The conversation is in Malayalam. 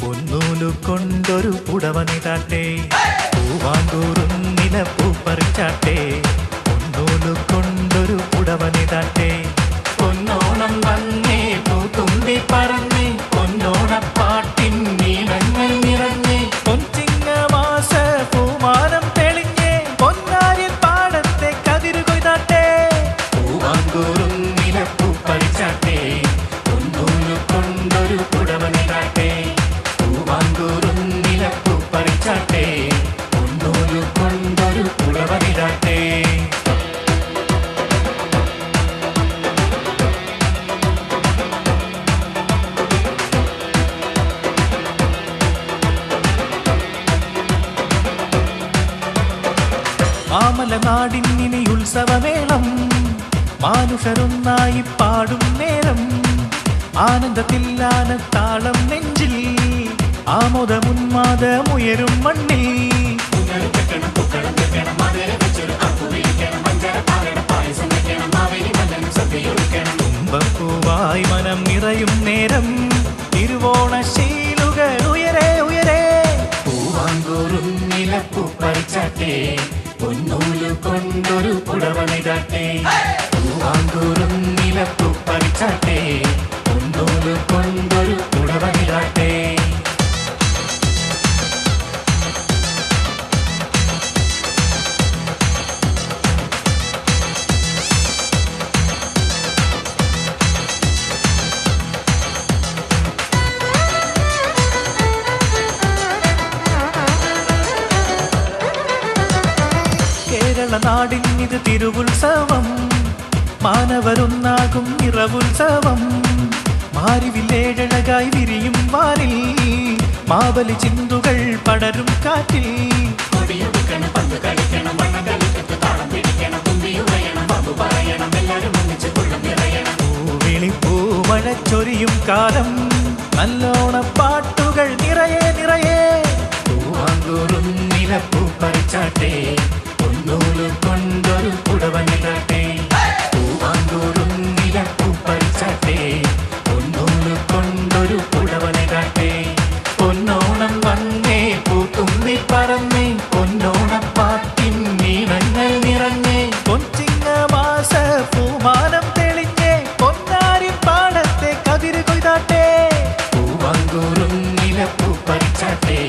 പൊന്നൂലു കൊണ്ടൊരു പുടവനിതാട്ടെ, പൂവാങ്കൂറും നിലപ്പൂ പറിച്ചാട്ടെ. പൊന്നൂലു കൊണ്ടൊരു പുടവനിതാട്ടെ, പൊന്നോണം വന്നേ പൂത്തുമ്പി പറന്നേ, പൊന്നോണപ്പാട്ടിൻ നീളങ്ങൾ നിറഞ്ഞേ, പൊൻചിങ്ങമാസ പൂമാനം തെളിഞ്ഞേ, പൊന്നാരിൻ പാടത്തെ കതിരു കൊയ്താട്ടെ. പൂവാങ്കൂറും നിലപ്പൂ പറിച്ചാട്ടെ, പൊന്നൂലു കൊണ്ടൊരു പുടവനിതാട്ടെ, പൂവാങ്കൂറും നിലപ്പൂ പറിച്ചാട്ടെ, പൊന്നൂലു കൊണ്ടൊരു പുടവനിതാട്ടെ. മാമലനാടിന്നിനി ഉത്സവമേളം, മാനുഷരൊന്നായി പാടും നേരം, ആനന്ദത്തില്ലാനത്താളം നെഞ്ചിൽ, ആമോദമുന്മാദമുയരും മണ്ണിൽ. തുമ്പപ്പൂവായി മനം നിറയും നേരം, തിരുവോണശീലുകൾ ഉയരെ ഉയരെ. പൂവാങ്കൂറും നിലപ്പൂ പറിച്ചാട്ടെ, പൊന്നൂലു കൊണ്ടൊരു പുടവനിതാട്ടെ, പൂവാങ്കൂറും നിലപ്പൂ പറിച്ചാട്ടെ, പൊന്നൂലു കൊണ്ടൊരു പുടവനിതാട്ടെ. കേരളനാടിനിത് തിരുവുത്സവം, മാനവരൊന്നാകും നിറവുത്സവം. മാരിവില്ലേഴഴകായി വിരിയും വാനിൽ, മാവലി ചിന്തുകൾ പടരും കാറ്റിൽ. പൂവിളി പൂമഴച്ചൊരിയും കാലം, നല്ലോണപ്പാട്ടുകൾ നിറയെ നിറയെ. പൂവാങ്കൂറും നിലപ്പൂ പറിച്ചാട്ടെ, പൊന്നൂലു കൊണ്ടൊരു പുടവനിതാട്ടെ, പൂവാങ്കൂറും നിലപ്പൂ പറിച്ചാട്ടെ, പൊന്നൂലു കൊണ്ടൊരു പുടവനിതാട്ടെ. പൊന്നോണം വന്നേ പൂത്തുമ്പി പറന്നേ, പൊന്നോണപ്പാട്ടിൻ നീളങ്ങൾ നിറഞ്ഞേ, പൊൻചിങ്ങമാസ പൂമാനം തെളിഞ്ഞേ, പൊന്നാരിൻ പാടത്തെ കതിരു കൊയ്താട്ടെ. പൂവാങ്കൂറും നിലപ്പൂ പറിച്ചാട്ടെ,